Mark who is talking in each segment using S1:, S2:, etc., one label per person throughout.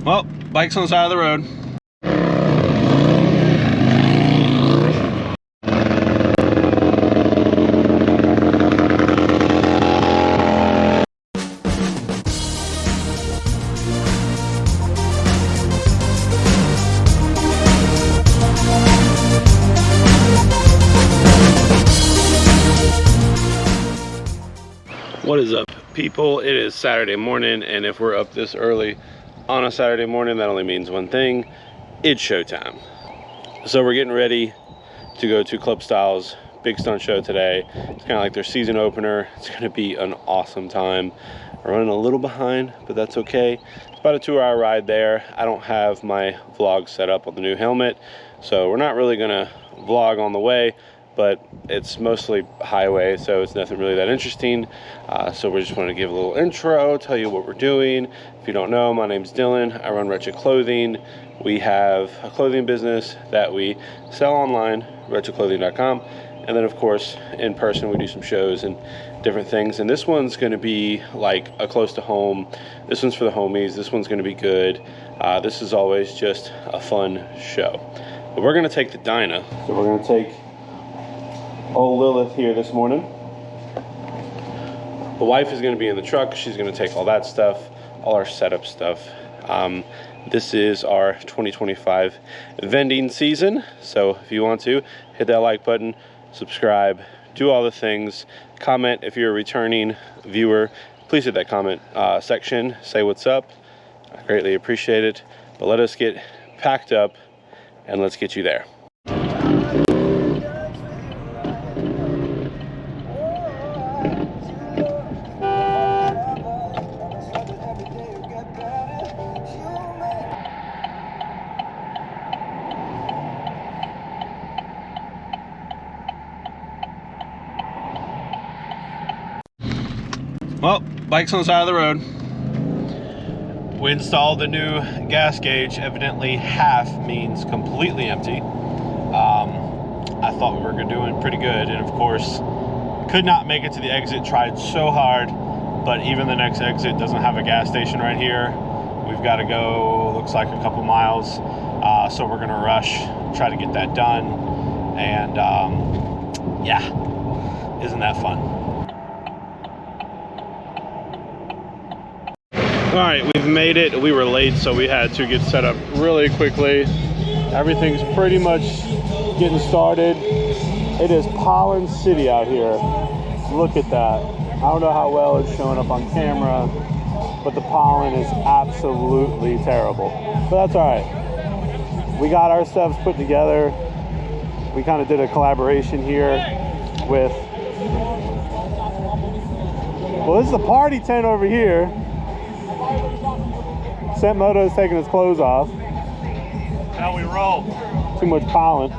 S1: Well, bike's on the side of the road. What is up, people? It is Saturday morning, and if we're up this early on a Saturday morning, that only means one thing: it's showtime. So we're getting ready to go to Clubstyle's big stunt show today. It's kind of like their season opener. It's going to be an awesome time. We're running a little behind, but that's okay. It's about a 2-hour ride there. I don't have my vlog set up on the new helmet, so we're not really going to vlog on the way, but it's mostly highway, so it's nothing really that interesting. So we just want to give a little intro, tell you what we're doing. If you don't know, my name's Dylan. I run Wretched Clothing. We have a clothing business that we sell online, wretchedclothing.com. And then, of course, in person, we do some shows and different things. And this one's going to be like a close to home. This one's for the homies. This one's going to be good. This is always just a fun show. But we're going to take the Dyna. So we're going to take old Lilith here this morning. The wife is going to be in the truck. She's going to take all that stuff, all our setup stuff. This is our 2025 vending season. So if you want to, hit that like button, subscribe, do all the things, comment. If you're a returning viewer, please hit that comment section, say what's up. I greatly appreciate it. But let us get packed up and let's get you there. Well, bike's on the side of the road. We installed the new gas gauge. Evidently half means completely empty. I thought we were doing pretty good, and of course could not make it to the exit. Tried so hard, but even the next exit doesn't have a gas station right here. We've got to go, looks like a couple miles, so we're gonna rush, try to get that done. And yeah, isn't that fun? All right, we've made it. We were late, so we had to get set up really quickly. Everything's pretty much getting started. It is pollen city out here. Look at that. I don't know how well it's showing up on camera, but the pollen is absolutely terrible. But that's all right. We got our stuff put together. We kind of did a collaboration here with, well, this is the party tent over here. Scent Moto's taking his clothes off.
S2: How we roll.
S1: Too much pollen.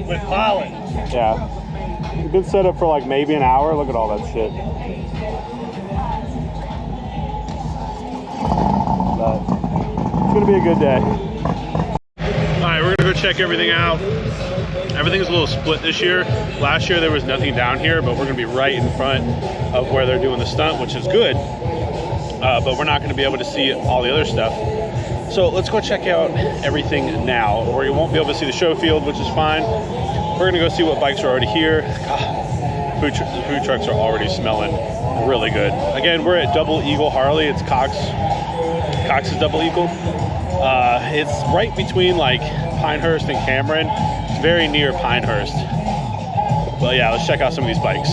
S2: With pollen.
S1: Yeah. We've been set up for like maybe an hour. Look at all that shit. But it's gonna be a good day. Alright, we're gonna go check everything out. Everything's a little split this year. Last year there was nothing down here, but we're gonna be right in front of where they're doing the stunt, which is good. But we're not going to be able to see all the other stuff. So let's go check out everything now, or you won't be able to see the show field, which is fine. We're going to go see what bikes are already here. God, the food trucks are already smelling really good. Again, we're at Double Eagle Harley. It's Cox's Double Eagle. It's right between like Pinehurst and Cameron. It's very near Pinehurst. But yeah, let's check out some of these bikes.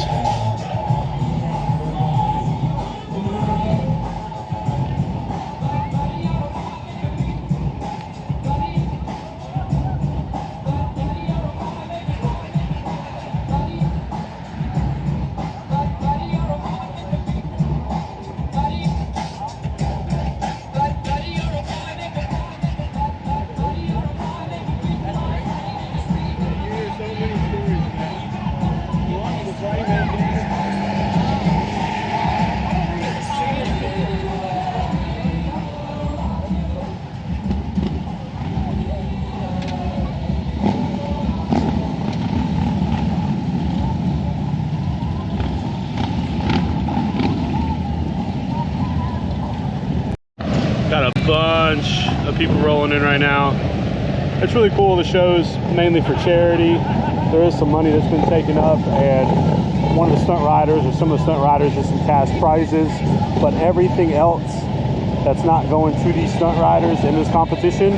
S1: Got a bunch of people rolling in right now. It's really cool. The show's mainly for charity. There is some money that's been taken up, and one of the stunt riders or some of the stunt riders has some cash prizes, but everything else that's not going to these stunt riders in this competition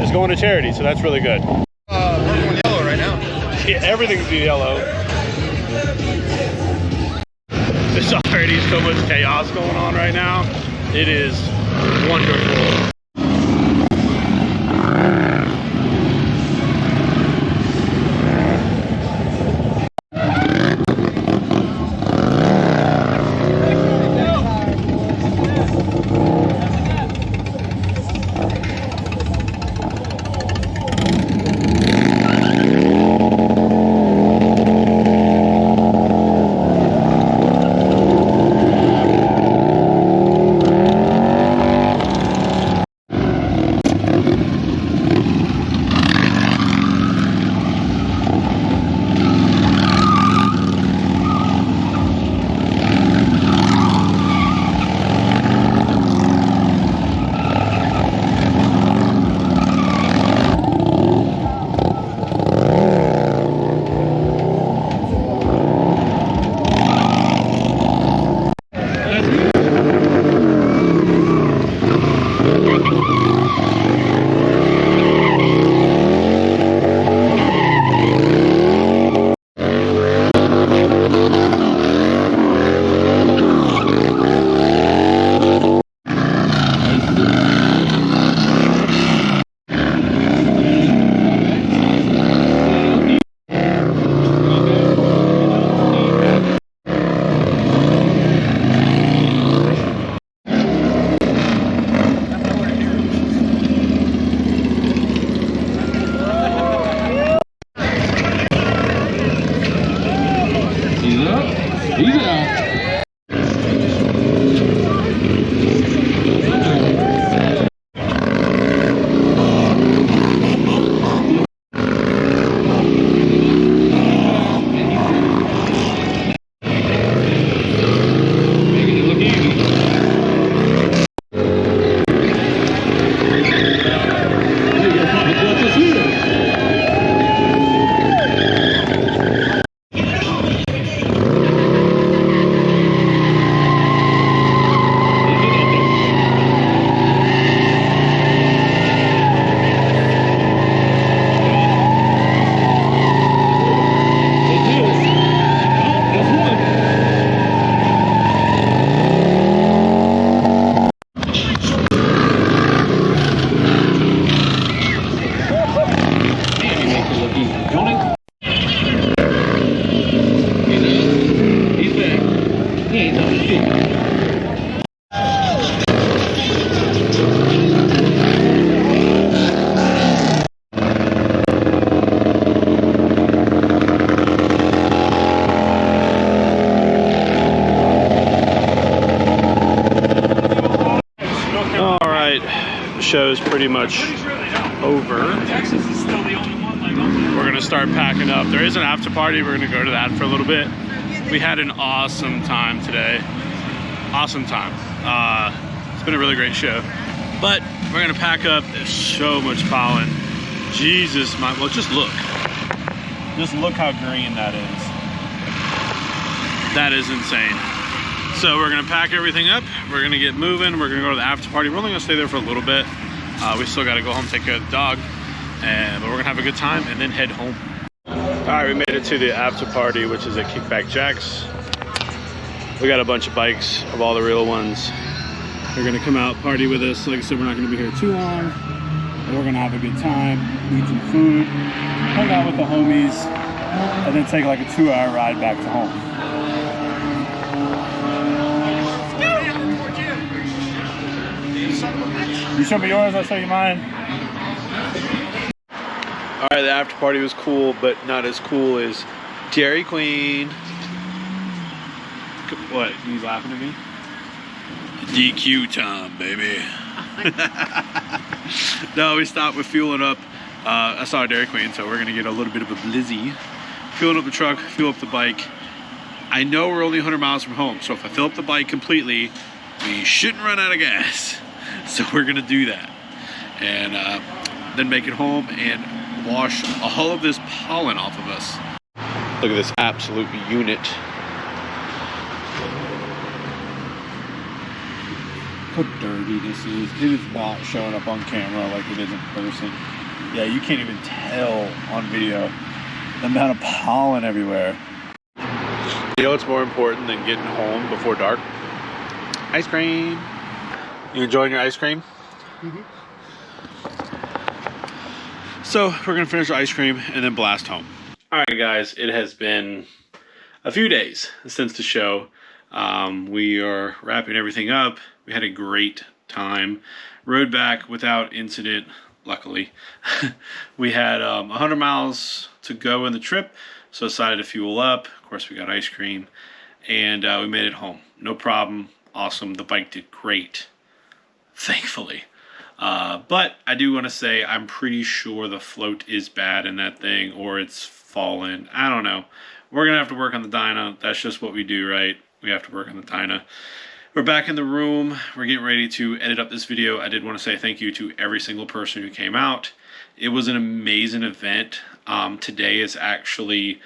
S1: is going to charity, so that's really good.
S3: We're going yellow right now.
S1: Yeah, everything's yellow. There's already so much chaos going on right now. It is wonderful. Show's pretty much over. We're gonna start packing up. There is an after party. We're gonna go to that for a little bit. We had an awesome time today. Awesome time. It's been a really great show. But we're gonna pack up. There's so much pollen. Jesus, well, just look. Just look how green that is. That is insane. So we're gonna pack everything up. We're gonna get moving. We're gonna go to the after party. We're only gonna stay there for a little bit. We still gotta go home, take care of the dog, but we're gonna have a good time and then head home. All right, we made it to the after party, which is at Kickback Jack's. We got a bunch of bikes of all the real ones. They're gonna come out party with us. Like I said, we're not gonna be here too long. But we're gonna have a good time, eat some food, hang out with the homies, and then take like a 2-hour ride back to home. You show me yours, I'll show you mine. All right, the after party was cool, but not as cool as Dairy Queen. What, you laughing at me? DQ time, baby. No, we stopped with fueling up. I saw a Dairy Queen, so we're gonna get a little bit of a blizzy. Fueling up the truck, fuel up the bike. I know we're only 100 miles from home, so if I fill up the bike completely, we shouldn't run out of gas. So we're gonna do that, and then make it home and wash all of this pollen off of us. Look at this absolute unit.
S4: How dirty this is. It is not showing up on camera like it is in person. Yeah, you can't even tell on video the amount of pollen everywhere.
S1: You know what's more important than getting home before dark? Ice cream. You enjoying your ice cream? Mm-hmm. So we're gonna finish our ice cream and then blast home. All right, guys, it has been a few days since the show. We are wrapping everything up. We had a great time. Rode back without incident, luckily. We had 100 miles to go in the trip, so decided to fuel up. Of course, we got ice cream, and we made it home. No problem. Awesome. The bike did great, thankfully. But I do want to say I'm pretty sure the float is bad in that thing, or it's fallen. I don't know. We're going to have to work on the dyno. That's just what we do, right? We have to work on the dyno. We're back in the room. We're getting ready to edit up this video. I did want to say thank you to every single person who came out. It was an amazing event. Today is actually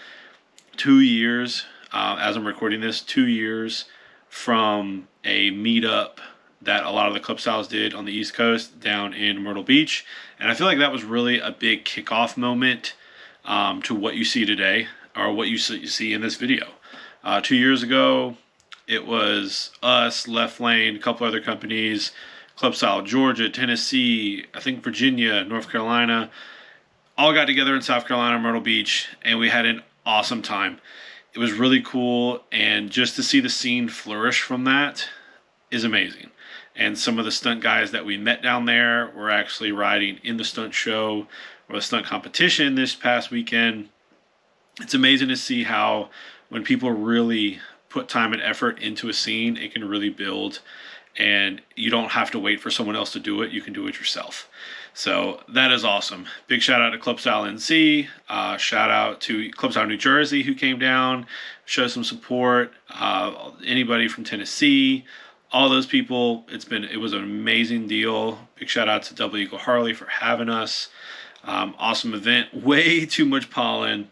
S1: 2 years, as I'm recording this, 2 years from a meetup that a lot of the Clubstyles did on the East Coast down in Myrtle Beach. And I feel like that was really a big kickoff moment to what you see today, or what you see in this video. 2 years ago, it was us, Left Lane, a couple other companies, Clubstyle, Georgia, Tennessee, I think Virginia, North Carolina, all got together in South Carolina, Myrtle Beach, and we had an awesome time. It was really cool, and just to see the scene flourish from that is amazing. And some of the stunt guys that we met down there were actually riding in the stunt show or the stunt competition this past weekend. It's amazing to see how when people really put time and effort into a scene, it can really build, and you don't have to wait for someone else to do it. You can do it yourself. So that is awesome. Big shout out to Clubstyle NC. Shout out to Clubstyle New Jersey who came down, showed some support. Anybody from Tennessee, all those people. It was an amazing deal. Big shout out to Double Eagle Harley for having us. Awesome event. Way too much pollen.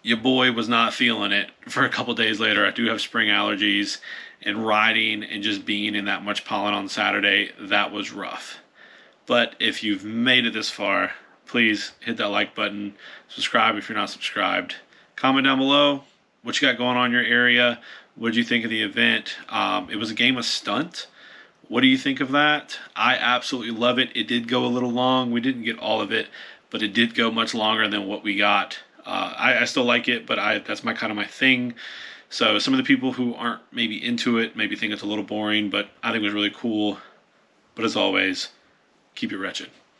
S1: Your boy was not feeling it for a couple days later. I do have spring allergies, and riding and just being in that much pollen on Saturday, that was rough. But if you've made it this far, please hit that like button. Subscribe if you're not subscribed. Comment down below what you got going on in your area. What did you think of the event? It was a game of Stunt. What do you think of that? I absolutely love it. It did go a little long. We didn't get all of it, but it did go much longer than what we got. I still like it, but that's my thing. So some of the people who aren't maybe into it maybe think it's a little boring, but I think it was really cool. But as always, keep it wretched.